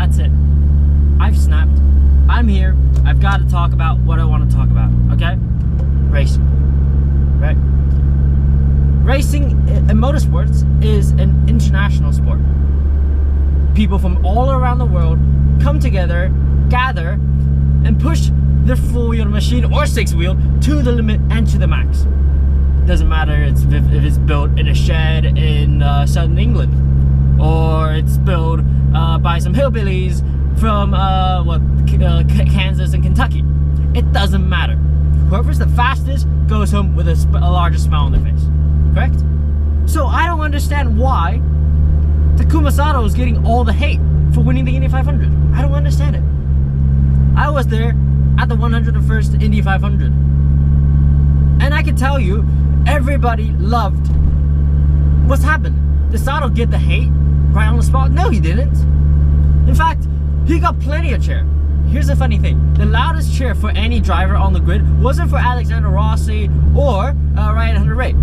that's it. I've snapped. I'm here. I've got to talk about what I want to talk about, okay? Racing, right? Racing in motorsports is an international sport. People from all around the world come together, gather, and push their four-wheel machine or six-wheel to the limit and to the max. Doesn't matter if it's built in a shed in southern England, or it's built by some hillbillies from Kansas and Kentucky. It doesn't matter. Whoever's the fastest goes home with a larger smile on their face. Correct? So I don't understand why Takuma Sato is getting all the hate for winning the Indy 500. I don't understand it. I was there at the 101st Indy 500, and I can tell you, everybody loved what's happened. Did Sato get the hate right on the spot? No, he didn't. In fact, he got plenty of cheer. Here's the funny thing. The loudest cheer for any driver on the grid wasn't for Alexander Rossi or Ryan Hunter-Reay.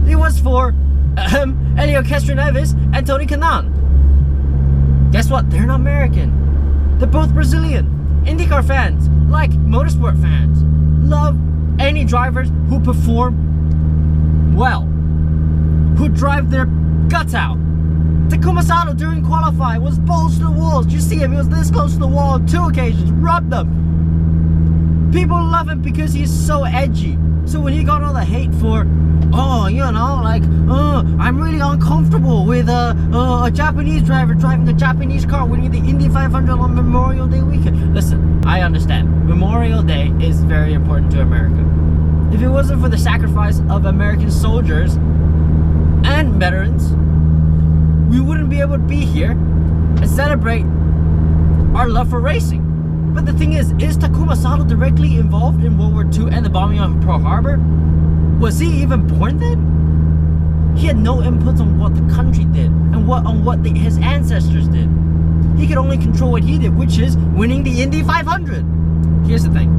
It was for Elio Castroneves and Tony Kanaan. Guess what? They're not American. They're both Brazilian. IndyCar fans, like motorsport fans, love any drivers who perform well, who drive their guts out. Takuma Sato during qualifying was balls to the walls. Did you see him? He was this close to the wall on 2 occasions, rubbed them. People love him because he's so edgy. So when he got all the hate for, I'm really uncomfortable with a Japanese driver driving a Japanese car winning the Indy 500 on Memorial Day weekend. Listen, I understand. Memorial Day is very important to America. If it wasn't for the sacrifice of American soldiers and veterans, we wouldn't be able to be here and celebrate our love for racing. But the thing is Takuma Sato directly involved in World War II and the bombing of Pearl Harbor? Was he even born then? He had no input on what the country did and his ancestors did. He could only control what he did, which is winning the Indy 500. Here's the thing.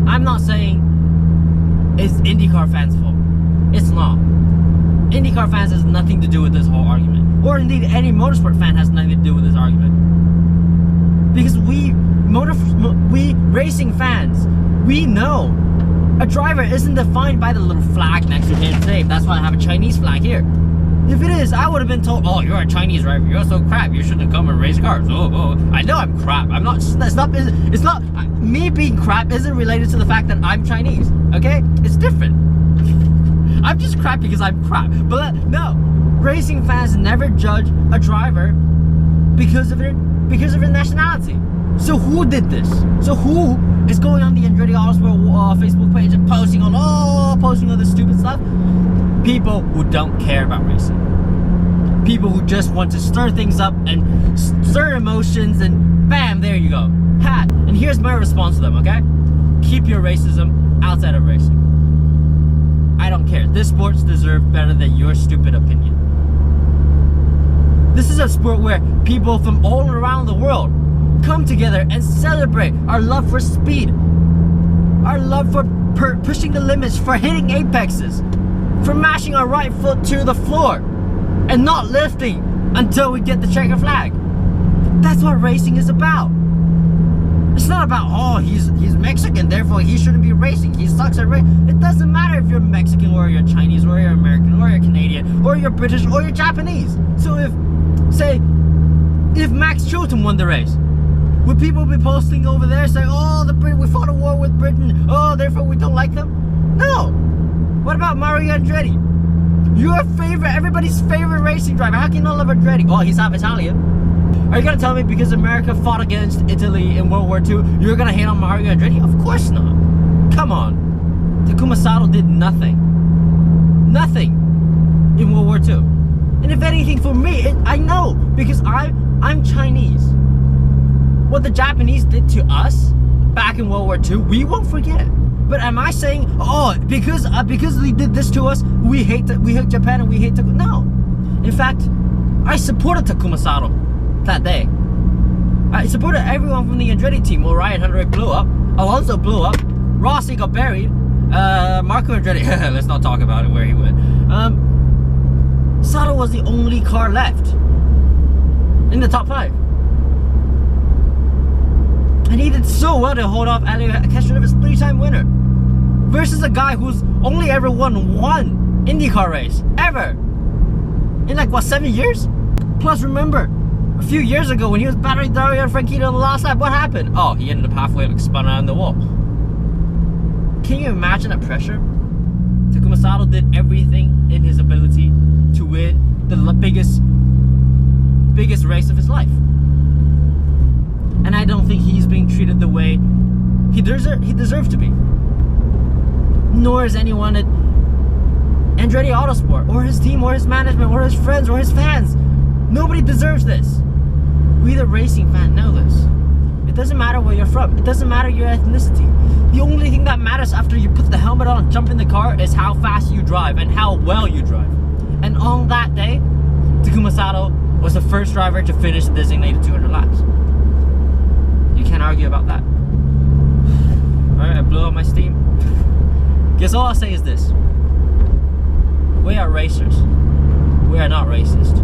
I'm not saying it's IndyCar fans' fault. It's not. IndyCar fans has nothing to do with this whole argument. Or indeed, any motorsport fan has nothing to do with this argument. Because we racing fans, we know a driver isn't defined by the little flag next to his name. That's why I have a Chinese flag here. If it is, I would have been told, oh, you're a Chinese driver, you're so crap, you shouldn't come and race cars. Oh, I know I'm crap. I'm not, it's not, me being crap isn't related to the fact that I'm Chinese, okay? It's different. I'm just crap because I'm crap. But no, racing fans never judge a driver because of their nationality. So who did this? So who is going on the Andretti Autosport Facebook page and posting all this stupid stuff? People who don't care about racing. People who just want to stir things up and stir emotions, and bam, there you go. Ha! And here's my response to them, okay? Keep your racism outside of racing. I don't care. This sports deserve better than your stupid opinion. This is a sport where people from all around the world come together and celebrate our love for speed, our love for pushing the limits, for hitting apexes, for mashing our right foot to the floor and not lifting until we get the checker flag. That's what racing is about. It's not about, oh, he's Mexican, therefore he shouldn't be racing, he sucks at racing. It doesn't matter if you're Mexican or you're Chinese or you're American or you're Canadian or you're British or you're Japanese. So if Max Chilton won the race, would people be posting over there saying, oh, we fought a war with Britain, oh, therefore we don't like them? No. What about Mario Andretti? Everybody's favorite racing driver. How can you not love Andretti? Oh, he's half Italian. Are you gonna tell me because America fought against Italy in World War II, you're gonna hate on Mario Andretti? Of course not. Come on. Takuma Sato did nothing in World War II. And if anything, for me, I know, because I'm Chinese. What the Japanese did to us back in World War II, we won't forget. But am I saying, oh, because they did this to us, we hate Japan and we hate Takuma? No. In fact, I supported Takuma Sato that day. I supported everyone from the Andretti team. Well, Ryan Hunter-Reay blew up, Alonso blew up, Rossi got buried, Marco Andretti, let's not talk about it, where he went. Sato was the only car left in the top 5. And he did so well to hold off Elio Castroneves' 3-time winner. Versus a guy who's only ever won one IndyCar race. Ever. In like, what, 7 years? Plus, remember, a few years ago when he was battling Dario Franchitti on the last lap, what happened? Oh, he ended up halfway, like, spun around the wall. Can you imagine that pressure? Takuma Sato did everything in his ability to win the biggest race of his life. And I don't think he's being treated the way he deserved to be. Nor is anyone at Andretti Autosport, or his team, or his management, or his friends, or his fans. Nobody deserves this. We the racing fan know this. It doesn't matter where you're from. It doesn't matter your ethnicity. The only thing that matters after you put the helmet on and jump in the car is how fast you drive and how well you drive. And on that day, Takuma Sato was the first driver to finish the designated 200 laps. You can't argue about that. Alright, I blew out my steam. Guess all I'll say is this. We are racers. We are not racist.